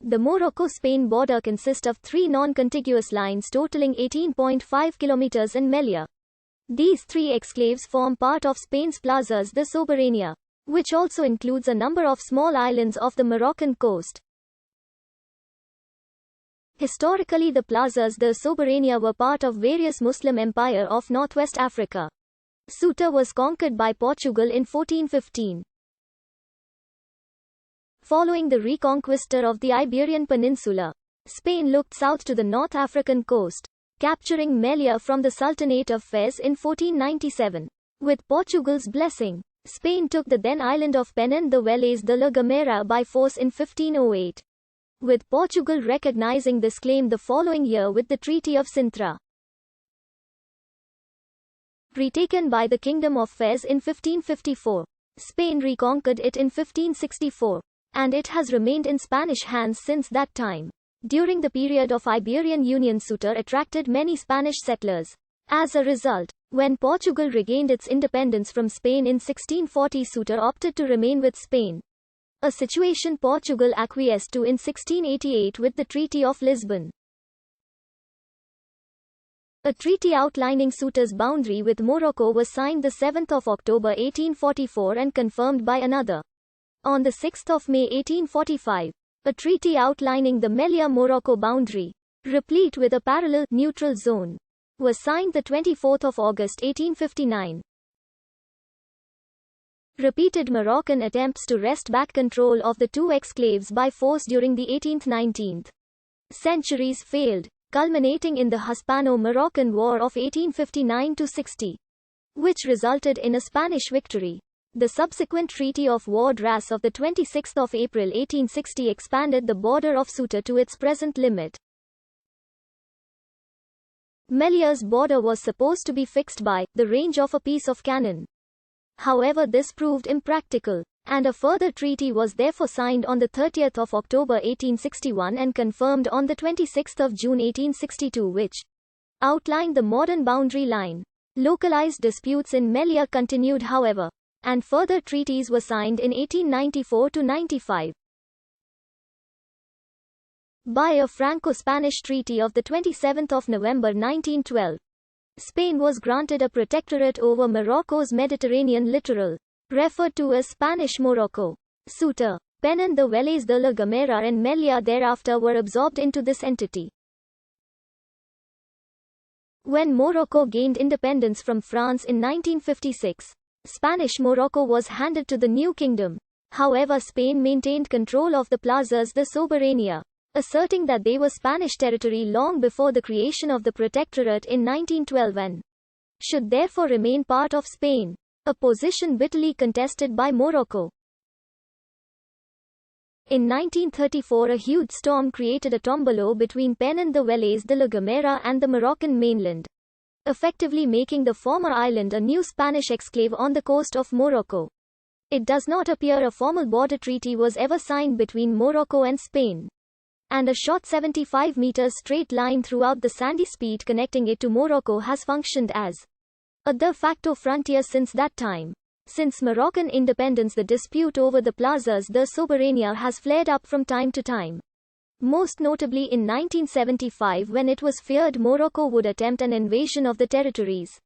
The Morocco-Spain border consists of 3 non-contiguous lines totaling 18.5 kilometers in Melilla. These 3 exclaves form part of Spain's Plazas de Soberanía, which also includes a number of small islands off the Moroccan coast. Historically, the Plazas de Soberanía were part of various Muslim empire of northwest Africa. Ceuta was conquered by Portugal in 1415. Following the reconquista of the Iberian Peninsula, Spain looked south to the North African coast, capturing Melilla from the Sultanate of Fez in 1497. With Portugal's blessing, Spain took the then island of Penin de Vélez de la Gomera by force in 1508. With Portugal recognizing this claim the following year with the Treaty of Sintra. Retaken by the Kingdom of Fez in 1554, Spain reconquered it in 1564, and it has remained in Spanish hands since that time. During the period of Iberian Union, Ceuta attracted many Spanish settlers. As a result, when Portugal regained its independence from Spain in 1640, Ceuta opted to remain with Spain, a situation Portugal acquiesced to in 1688 with the Treaty of Lisbon. A treaty outlining Ceuta's boundary with Morocco was signed the 7th of October 1844 and confirmed by another on the 6th of May 1845. A treaty outlining the Melilla-Morocco boundary, replete with a parallel neutral zone, was signed the 24th of August 1859. Repeated Moroccan attempts to wrest back control of the 2 exclaves by force during the 18th-19th centuries failed, culminating in the Hispano-Moroccan War of 1859–60, which resulted in a Spanish victory. The subsequent Treaty of Wardras of 26 April 1860 expanded the border of Ceuta to its present limit. Melilla's border was supposed to be fixed by the range of a piece of cannon. However, this proved impractical, and a further treaty was therefore signed on 30 October 1861 and confirmed on 26 June 1862, which outlined the modern boundary line. Localized disputes in Melilla continued, however, and further treaties were signed in 1894–95. By a Franco-Spanish treaty of 27 November 1912, Spain was granted a protectorate over Morocco's Mediterranean littoral, referred to as Spanish Morocco. Ceuta, Penin de Vélez de la Gomera and Melilla thereafter were absorbed into this entity. When Morocco gained independence from France in 1956, Spanish Morocco was handed to the new kingdom. However, Spain maintained control of the Plazas de Soberanía, asserting that they were Spanish territory long before the creation of the Protectorate in 1912 and should therefore remain part of Spain, a position bitterly contested by Morocco. In 1934, a huge storm created a tombolo between Penin de Vélez de la Gomera and the Moroccan mainland, effectively making the former island a new Spanish exclave on the coast of Morocco. It does not appear a formal border treaty was ever signed between Morocco and Spain, and a short 75 meters straight line throughout the sandy spit connecting it to Morocco has functioned as a de facto frontier since that time. Since Moroccan independence, the dispute over the Plazas de Soberanía has flared up from time to time. Most notably in 1975, when it was feared Morocco would attempt an invasion of the territories,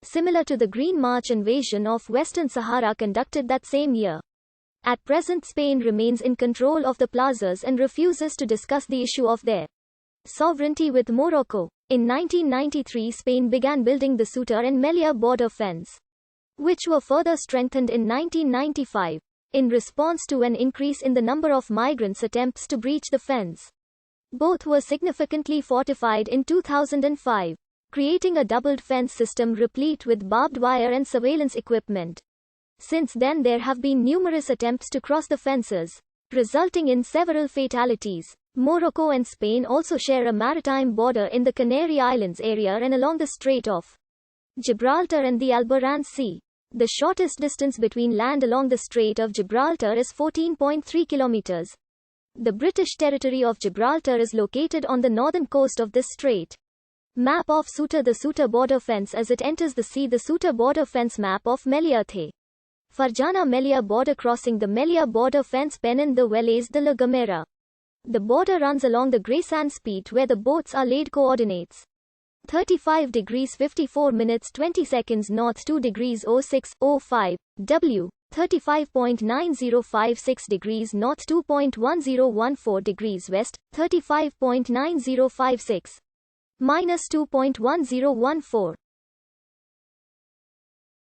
similar to the Green March invasion of Western Sahara conducted that same year. At present, Spain remains in control of the plazas and refuses to discuss the issue of their sovereignty with Morocco. In 1993, Spain began building the Ceuta and Melilla border fence, which were further strengthened in 1995, in response to an increase in the number of migrants' attempts to breach the fence. Both were significantly fortified in 2005, creating a doubled fence system replete with barbed wire and surveillance equipment. Since then, there have been numerous attempts to cross the fences, resulting in several fatalities. Morocco and Spain also share a maritime border in the Canary Islands area and along the Strait of Gibraltar and the Alboran Sea. The shortest distance between land along the Strait of Gibraltar is 14.3 kilometers. The British territory of Gibraltar is located on the northern coast of this strait. Map of Ceuta. The Ceuta border fence as it enters the sea. The Ceuta border fence map of Melilla The Farjana Melilla border crossing the Melilla border fence. Penin de Vélez de la Gomera. The border runs along the Grey Sand Spit where the boats are laid. Coordinates: 35 degrees 54 minutes 20 seconds north, 2 degrees 0605 W, 35.9056 degrees north, 2.1014 degrees west, 35.9056 minus 2.1014.